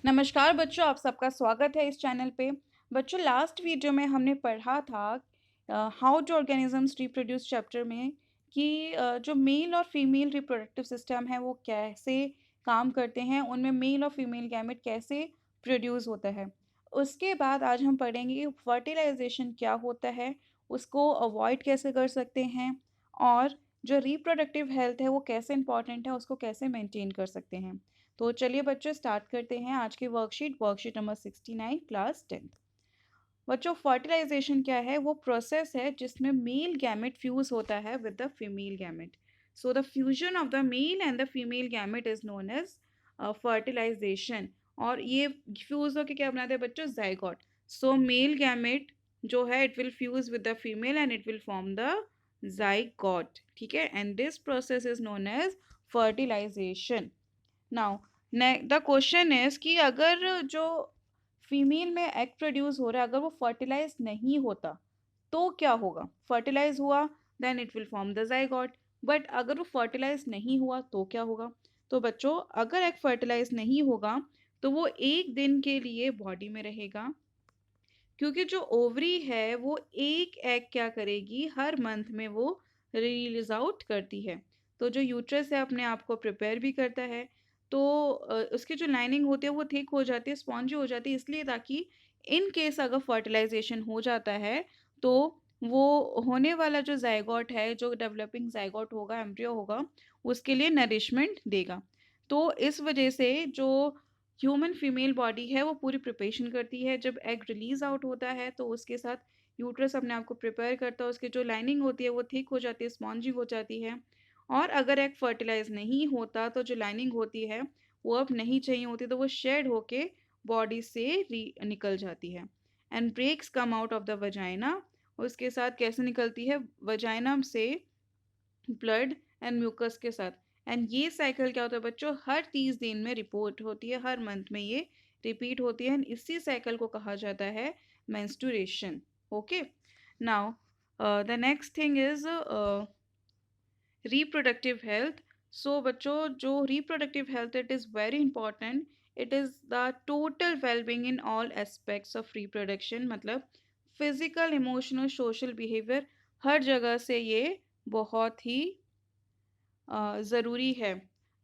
नमस्कार बच्चों, आप सबका स्वागत है इस चैनल पे। बच्चों लास्ट वीडियो में हमने पढ़ा था how to organisms reproduce chapter में कि जो मेल और फीमेल रिप्रोडक्टिव सिस्टम है वो कैसे काम करते हैं, उनमें मेल और फीमेल गैमेट कैसे प्रोड्यूस होता है। उसके बाद आज हम पढ़ेंगे कि फर्टिलाइजेशन क्या होता है, उसको अवॉइड कैसे कर सकते हैं और जो रिप्रोडक्टिव हेल्थ है वो कैसे इंपॉर्टेंट है, उसको कैसे मेंटेन कर सकते हैं। तो चलिए बच्चों स्टार्ट करते हैं आज की वर्कशीट नंबर 69 क्लास 10। बच्चों फर्टिलाइजेशन क्या है? वो प्रोसेस है जिसमें मेल गैमेट फ्यूज होता है with the female gamete. So the fusion of the male and the female gamete is known as fertilisation. और ये फ्यूज होकर क्या बनाते हैं बच्चों? जाइगोट। सो मेल गैमेट जो है it will fuse with the female and it will form the zygote. ठीक है, and this process is known as fertilisation. Now the question is कि अगर जो फीमेल में एग प्रोड्यूस हो रहा है अगर वो फर्टिलाइज नहीं होता तो क्या होगा? फर्टिलाइज हुआ then it will form the zygote, but अगर वो फर्टिलाइज नहीं हुआ तो क्या होगा? तो बच्चों अगर एग फर्टिलाइज नहीं होगा तो वो एक दिन के लिए बॉडी में रहेगा, क्योंकि जो ओवरी है वो एक एग क्या करेगी, हर मंथ में वो रिलीज आउट करती है। तो जो यूट्रस है अपने आप को प्रिपेयर भी करता है, तो उसकी जो लाइनिंग होती है वो थिक हो जाती है, स्पॉन्जी हो जाती है, इसलिए ताकि इन केस अगर फर्टिलाइजेशन हो जाता है तो वो होने वाला जो जाइगोट है, जो डेवलपिंग जाइगोट होगा, एम्ब्रियो होगा, उसके लिए नरिशमेंट देगा। तो इस वजह से जो ह्यूमन फीमेल बॉडी है वो पूरी प्रिपरेशन करती है। जब एग रिलीज आउट होता है तो उसके साथ यूट्रस अपने आप को प्रिपेयर करता है, उसकी जो लाइनिंग होती है वो थिक हो जाती है, स्पॉन्जी हो जाती है। और अगर एग फर्टिलाइज नहीं होता तो जो लाइनिंग होती है वो अब नहीं चाहिए होती, तो वो शेड होके बॉडी से निकल जाती है and breaks come out of the vagina. उसके साथ कैसे निकलती है? वजाइना से ब्लड एंड म्यूकस के साथ। एंड ये साइकिल क्या होता है बच्चों? हर 30 दिन में रिपोर्ट होती है, हर मंथ में ये रिपीट होती है, इसी साइकिल को कहा जाता है menstruation. Okay, now the next thing is reproductive health. So बच्चों जो reproductive health it is very important. It is the total wellbeing in all aspects of reproduction, मतलब फिजिकल, इमोशनल, सोशल बिहेवियर, हर जगह से ये बहुत ही ज़रूरी है।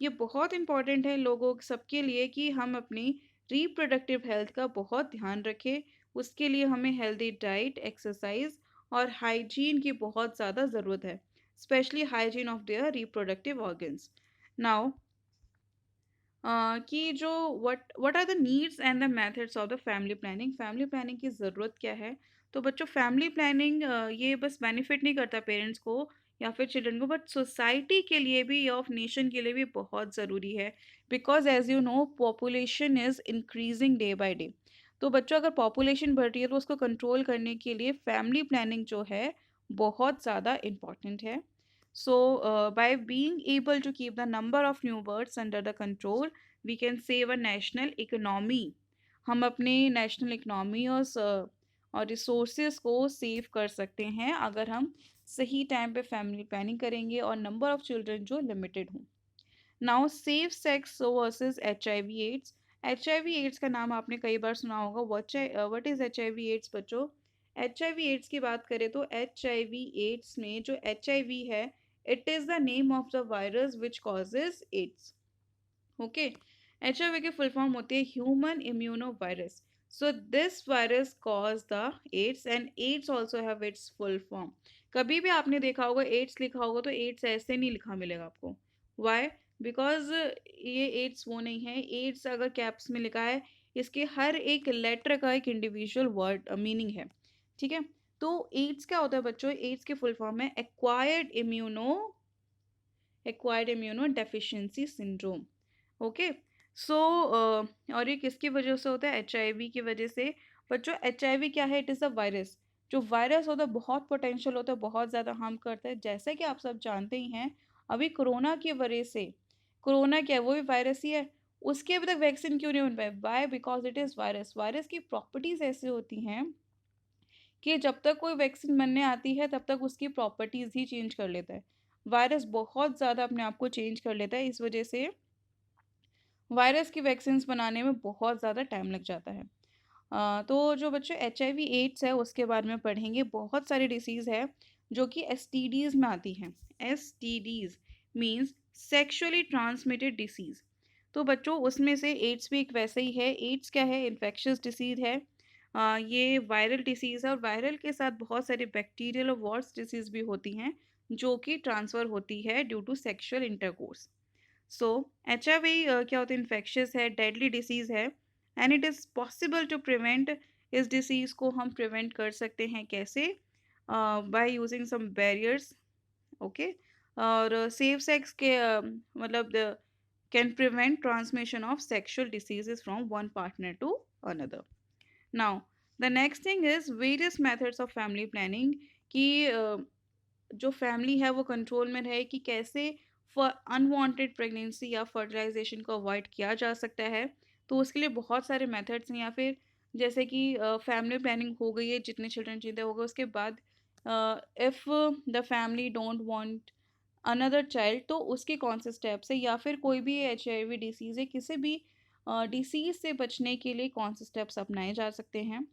ये बहुत इम्पॉर्टेंट है लोगों सबके लिए कि हम अपनी रिप्रोडक्टिव हेल्थ का बहुत ध्यान रखें। उसके लिए हमें हेल्दी डाइट, एक्सरसाइज और हाइजीन की बहुत ज़्यादा ज़रूरत है, specially hygiene of their reproductive organs. Now कि जो what are the needs and the methods of the family planning. Family planning की ज़रूरत क्या है? तो बच्चों फैमिली प्लानिंग ये बस बेनिफिट नहीं करता पेरेंट्स को या फिर चिल्ड्रन को, बट सोसाइटी के लिए भी, ऑफ नेशन के लिए भी बहुत ज़रूरी है। Because as you know population is increasing day by day. तो बच्चों अगर पॉपुलेशन बढ़ रही है तो उसको कंट्रोल करने के लिए फैमिली प्लानिंग जो है बहुत ज़्यादा इम्पॉर्टेंट है। So, by being able to keep the number of new births under the control, we can save a national economy. हम अपने नेशनल इकोनॉमी और रिसोर्सेज को सेव कर सकते हैं अगर हम सही टाइम पे फैमिली प्लानिंग करेंगे और नंबर ऑफ चिल्ड्रन जो लिमिटेड हों। Now safe sex versus H I V AIDS. H I V AIDS का नाम आपने कई बार सुना होगा। What is H I V AIDS बच्चों? एच आई वी एड्स की बात करें तो एच आई वी एड्स में जो एच आई वी है it is the name of the virus which causes AIDS. Okay, H I V की full form होती है human immuno virus. So this virus cause the AIDS and AIDS also have its full form. कभी भी आपने देखा होगा ads लिखा होगा तो एड्स ऐसे नहीं लिखा मिलेगा आपको। वाई? बिकॉज ये एड्स वो नहीं है। एड्स अगर कैप्स में लिखा है, इसके हर एक लेटर का एक इंडिविजुअल वर्ड मीनिंग है। ठीक है, तो एड्स क्या होता है बच्चों? एड्स की फुल फॉर्म है acquired immuno deficiency syndrome. Okay, so और ये किसकी वजह से होता है? एच आई वी की वजह से। बच्चों एच आई वी क्या है? It is a virus. जो वायरस होता है बहुत पोटेंशियल होता है, बहुत ज़्यादा हार्म करता है, जैसे कि आप सब जानते ही हैं। अभी कोरोना की वजह से, कोरोना क्या है? वो भी वायरस ही है। उसकी अभी तक वैक्सीन क्यों नहीं बन पाई? Why? Because it is virus. Virus की प्रॉपर्टीज़ ऐसी होती हैं कि जब तक कोई वैक्सीन बनने आती है तब तक उसकी प्रॉपर्टीज़ ही चेंज कर लेता है। वायरस बहुत ज़्यादा अपने आप को चेंज कर लेता है, इस वजह से वायरस की वैक्सीन्स बनाने में बहुत ज़्यादा टाइम लग जाता है। तो जो बच्चों एचआईवी एड्स है उसके बारे में पढ़ेंगे। बहुत सारी डिसीज़ है जो कि एसटीडीज़ में आती हैं। एसटीडीज़ मीन्स सेक्सुअली ट्रांसमिटेड डिसीज़। तो बच्चों उसमें से एड्स भी एक वैसे ही है। एड्स क्या है? इन्फेक्शियस डिसीज़ है। ये वायरल डिसीज़ है और वायरल के साथ बहुत सारी बैक्टीरियल और वॉर्स डिसीज़ भी होती हैं जो कि ट्रांसफ़र होती है due to sexual intercourse. So HIV क्या होता है? इन्फेक्शियस है, डेडली डिसीज़ है and it is possible to prevent. इस डिसीज़ को हम प्रिवेंट कर सकते हैं कैसे? By using some barriers. Okay. और सेफ सेक्स के मतलब can prevent transmission of sexual diseases from one partner to another. Now the next thing is various methods of family planning कि जो फैमिली है वो कंट्रोल में रहे कि कैसे अनवांटेड प्रेगनेंसी या फर्टिलाइजेशन को अवॉइड किया जा सकता है। तो उसके लिए बहुत सारे मेथड्स हैं या फिर जैसे कि फैमिली प्लानिंग हो गई है, जितने चिल्ड्रन चाहिए होगा उसके बाद if the family don't want another child तो उसके कौन से स्टेप्स है या फिर कोई भी एचआईवी डिसीज़ है किसी भी डिसीज़ से बचने के लिए कौन से स्टेप्स अपनाए जा सकते हैं।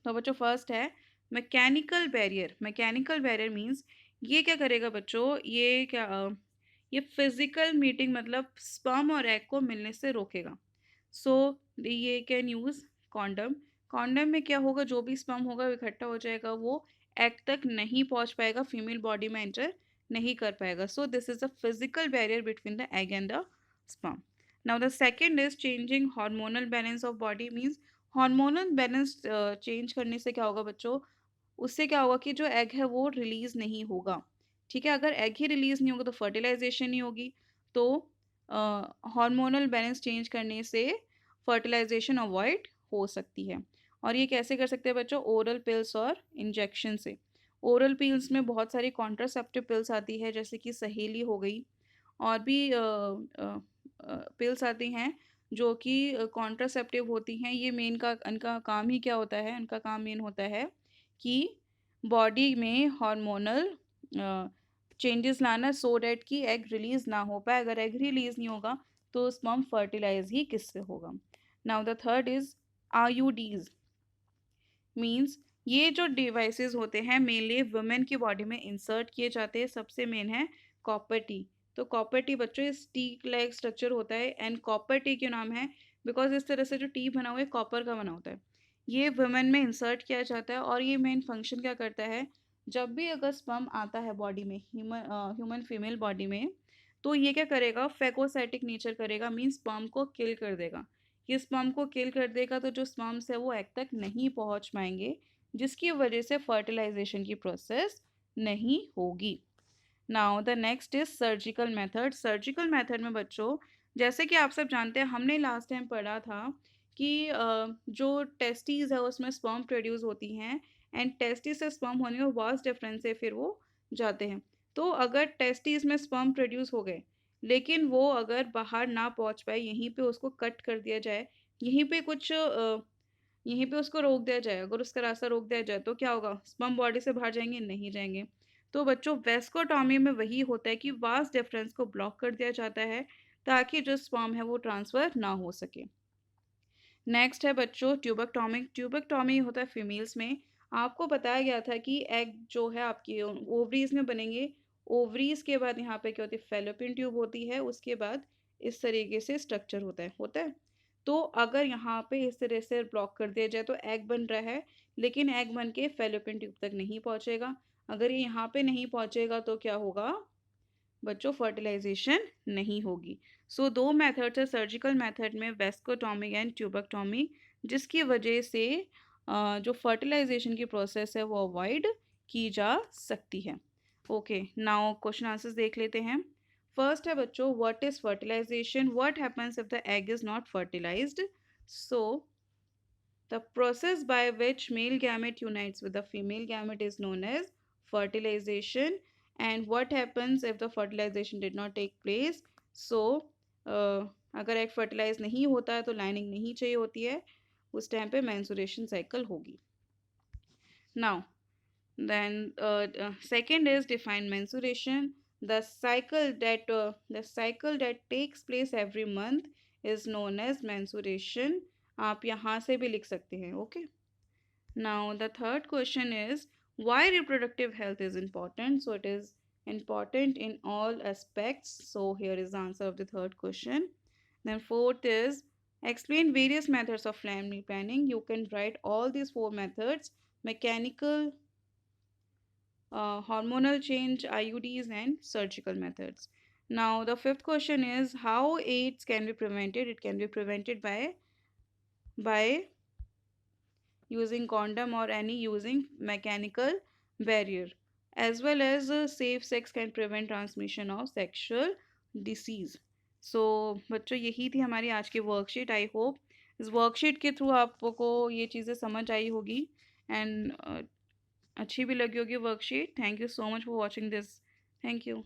तो बच्चों फर्स्ट है mechanical barrier. Mechanical barrier means ये क्या करेगा बच्चों? ये क्या ये फिजिकल मीटिंग मतलब स्पर्म और एग को मिलने से रोकेगा। सो ये कैन यूज़ कॉन्डम। कॉन्डम में क्या होगा? जो भी स्पर्म होगा वो इकट्ठा हो जाएगा, वो एग तक नहीं पहुंच पाएगा, फीमेल बॉडी में एंटर नहीं कर पाएगा। So this is a physical barrier between the egg and the sperm. Now the second is changing hormonal balance of body means hormonal balance change करने से क्या होगा बच्चों? उससे क्या होगा कि जो एग है वो रिलीज नहीं होगा। ठीक है, अगर एग ही रिलीज नहीं होगा तो फर्टिलाइजेशन नहीं होगी। तो हार्मोनल बैलेंस चेंज करने से फर्टिलाइजेशन अवॉइड हो सकती है। और ये कैसे कर सकते हैं बच्चों? ओरल पिल्स और इंजेक्शन से। ओरल पिल्स में बहुत सारी कॉन्ट्रासेप्टिव पिल्स आती है जैसे कि सहेली हो गई, और भी पिल्स आती हैं जो कि कॉन्ट्रासेप्टिव होती हैं। ये मेन का इनका काम ही क्या होता है? इनका काम मेन होता है कि बॉडी में हार्मोनल चेंजेस लाना सो डैट कि एग रिलीज ना हो पाए। अगर एग रिलीज नहीं होगा तो स्पर्म फर्टिलाइज ही किससे होगा? Now the third is IUDs means ये जो डिवाइसेस होते हैं मेनली वुमेन की बॉडी में इंसर्ट किए जाते हैं। सबसे मेन है कॉपर टी। तो कॉपर टी बच्चों इस टी लाइक स्ट्रक्चर होता है एंड कॉपर टी क्यों नाम है? बिकॉज इस तरह से जो टी बना हुआ है कॉपर का बना होता है। ये वुमेन में इंसर्ट किया जाता है और ये मेन फंक्शन क्या करता है? जब भी अगर स्पर्म आता है बॉडी में, ह्यूमन फीमेल बॉडी में, तो ये क्या करेगा? फेगोसाइटिक नेचर करेगा मीन्स स्पर्म को किल कर देगा। ये स्पर्म को किल कर देगा तो जो स्पर्म्स है वो एग तक नहीं पहुंच पाएंगे, जिसकी वजह से फर्टिलाइजेशन की प्रोसेस नहीं होगी। Now the next is surgical method. Surgical method में बच्चों जैसे कि आप सब जानते हैं, हमने लास्ट टाइम पढ़ा था कि जो टेस्टीज है उसमें स्पर्म प्रोड्यूस होती हैं एंड टेस्टिस से स्पर्म होने में वास्ट डिफरेंस है, फिर वो जाते हैं। तो अगर टेस्टिस में स्पर्म प्रोड्यूस हो गए लेकिन वो अगर बाहर ना पहुंच पाए, यहीं पे उसको कट कर दिया जाए, यहीं पे कुछ यहीं पे उसको रोक दिया जाए, अगर उसका रास्ता रोक दिया जाए तो क्या होगा? स्पर्म बॉडी से बाहर जाएंगे? नहीं जाएंगे। तो बच्चों वेस्कोटॉमी में वही होता है कि वास्ट डिफरेंस को ब्लॉक कर दिया जाता है ताकि जो स्पर्म है वो ट्रांसफ़र ना हो सके। नेक्स्ट है बच्चों ट्यूबेक्टॉमी। ट्यूबेक्टॉमी होता है फीमेल्स में। आपको बताया गया था कि एग जो है आपकी ओवरीज में बनेंगे। ओवरीज के बाद यहाँ पे क्या होती है? फेलोपियन ट्यूब होती है। उसके बाद इस तरीके से स्ट्रक्चर होता है। तो अगर यहाँ पे इस तरह से ब्लॉक कर दिया जाए तो एग बन रहा है लेकिन एग बन के फेलोपियन ट्यूब तक नहीं पहुँचेगा। अगर ये यहाँ पे नहीं पहुँचेगा तो क्या होगा बच्चों? फर्टिलाइजेशन नहीं होगी। सो दो मेथड्स है सर्जिकल मेथड में, वेस्कोटॉमी एंड ट्यूबेक्टॉमी, जिसकी वजह से जो फर्टिलाइजेशन की प्रोसेस है वो अवॉइड की जा सकती है। ओके, नाउ क्वेश्चन आंसर्स देख लेते हैं। फर्स्ट है बच्चों what is fertilisation? What happens if the egg is not fertilised? So the process by which male gamete unites with the female gamete is known as fertilization. And what happens if the fertilization did not take place? So, अगर egg fertilize नहीं होता है तो lining नहीं चाहिए होती है, उस टाइम पे मेंस्ट्रुएशन साइकिल होगी। Now then second is define mensuration. The cycle that takes place every month is known as mensuration. आप यहाँ से भी लिख सकते हैं. Okay. Now, the third question is why reproductive health is important. So, it is important in all aspects. So, here is the answer of the third question. Then, fourth is explain various methods of family planning. You can write all these four methods: mechanical, hormonal change, IUDs, and surgical methods. Now, the fifth question is how AIDS can be prevented. It can be prevented by using condom or any using mechanical barrier, as well as safe sex can prevent transmission of sexual disease. So बच्चों यही थी हमारी आज की worksheet. I hope इस worksheet के through आपको ये चीज़ें समझ आई होगी एंड अच्छी भी लगी होगी worksheet. Thank you so much for watching this. Thank you.